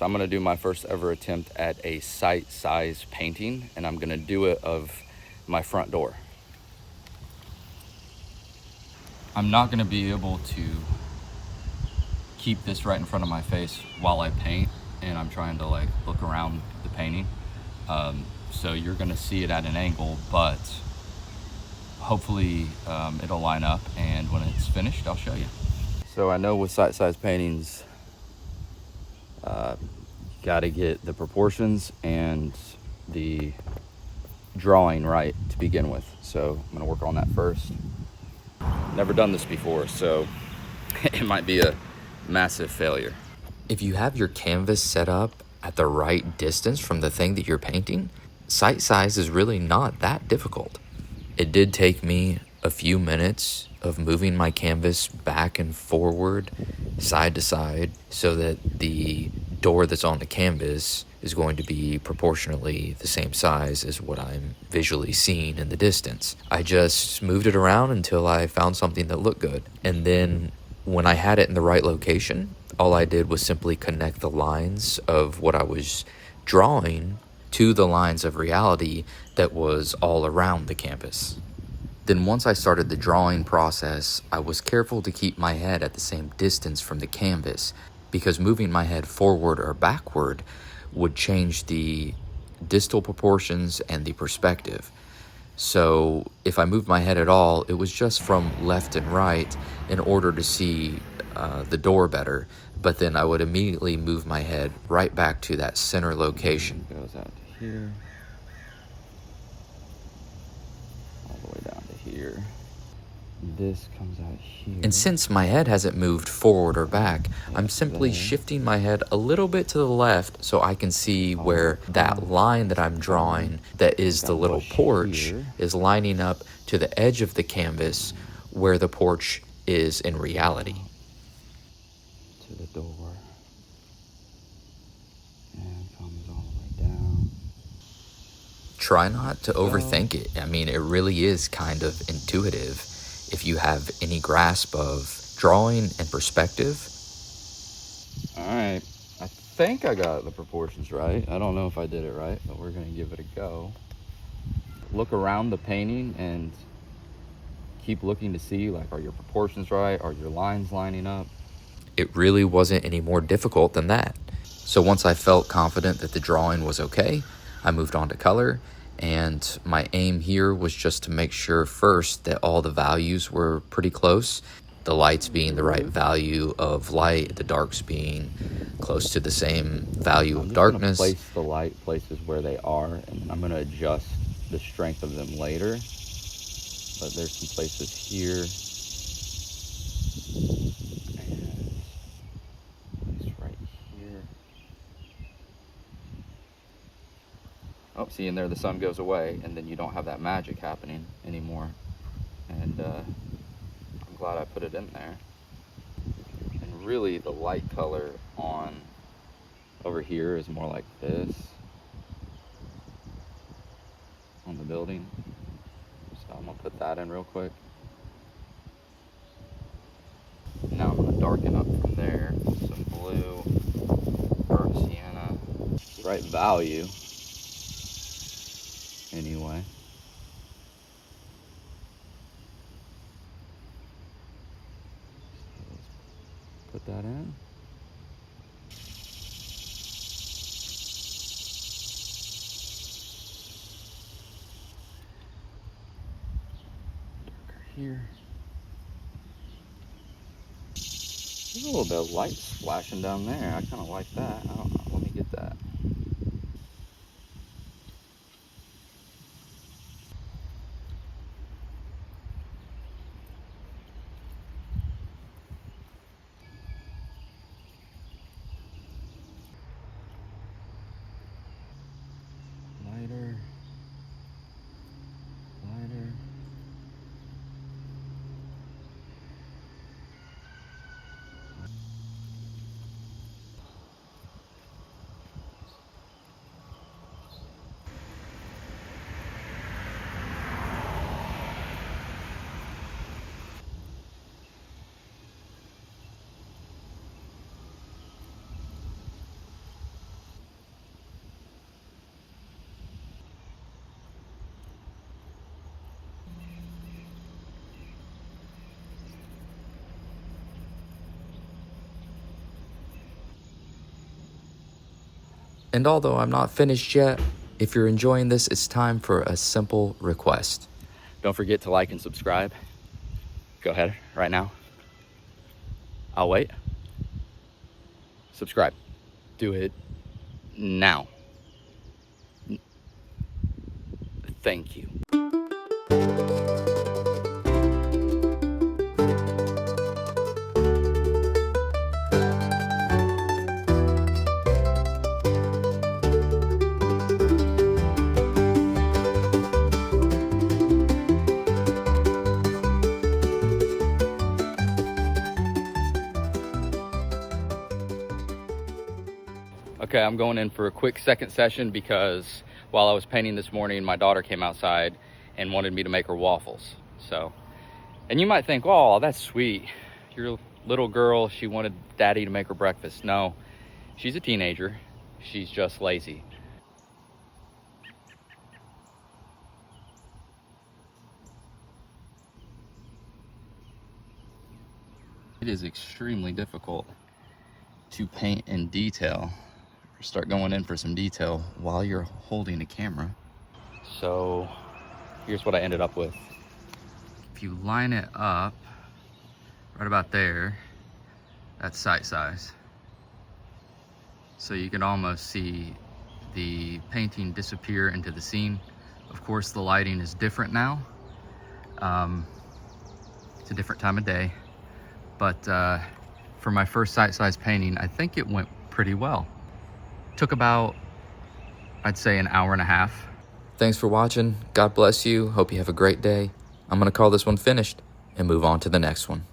So I'm gonna do my first ever attempt at a site size painting, and I'm gonna do it of my front door. I'm not gonna be able to keep this right in front of my face while I paint, and I'm trying to like look around the painting. So you're gonna see it at an angle, but hopefully it'll line up, and when it's finished, I'll show you. So I know with site size paintings, you gotta get the proportions and the drawing right to begin with. So I'm gonna work on that first. Never done this before, so it might be a massive failure. If you have your canvas set up at the right distance from the thing that you're painting, site size is really not that difficult. It did take me a few minutes of moving my canvas back and forward, side to side, so that the door that's on the canvas is going to be proportionally the same size as what I'm visually seeing in the distance. I just moved it around until I found something that looked good. And then when I had it in the right location, all I did was simply connect the lines of what I was drawing to the lines of reality that was all around the canvas. Then once I started the drawing process, I was careful to keep my head at the same distance from the canvas, because moving my head forward or backward would change the distal proportions and the perspective. So if I moved my head at all, it was just from left and right in order to see the door better. But then I would immediately move my head right back to that center location. It goes out to here, all the way down to here. This comes out here. And since my head hasn't moved forward or back, I'm simply shifting my head a little bit to the left so I can see where that line that I'm drawing, that is the little porch, is lining up to the edge of the canvas where the porch is in reality. To the door. And comes all the way down. Try not to overthink it. I mean, it really is kind of intuitive if you have any grasp of drawing and perspective. All right, I think I got the proportions right. I don't know if I did it right, but we're gonna give it a go. Look around the painting and keep looking to see, like, are your proportions right? Are your lines lining up? It really wasn't any more difficult than that. So once I felt confident that the drawing was okay, I moved on to color. And my aim here was just to make sure first that all the values were pretty close. The lights being the right value of light, the darks being close to the same value of darkness. I'm just gonna place the light places where they are, and I'm gonna adjust the strength of them later. But there's some places here. And place right here. Oh, see, in there the sun goes away, and then you don't have that magic happening anymore. And I'm glad I put it in there. And really, the light color on over here is more like this on the building. So I'm gonna put that in real quick. Now I'm gonna darken up from there. Some blue, burnt sienna, right value. Anyway. Put that in. Darker here. There's a little bit of light splashing down there. I kind of like that. I don't know. Let me get that. Lighter. Lighter. And although I'm not finished yet, if you're enjoying this, it's time for a simple request. Don't forget to like and subscribe. Go ahead right now. I'll wait. Subscribe. Do it now. Thank you. Okay, I'm going in for a quick second session because while I was painting this morning, my daughter came outside and wanted me to make her waffles. And you might think, oh, that's sweet. Your little girl, she wanted daddy to make her breakfast. No, she's a teenager. She's just lazy. It is extremely difficult to paint in detail, or start going in for some detail while you're holding a camera. So here's what I ended up with. If you line it up right about there, that's sight size. So you can almost see the painting disappear into the scene. Of course, the lighting is different now. It's a different time of day. But for my first sight size painting, I think it went pretty well. Took about, I'd say, an hour and a half. Thanks for watching. God bless you. Hope you have a great day. I'm going to call this one finished and move on to the next one.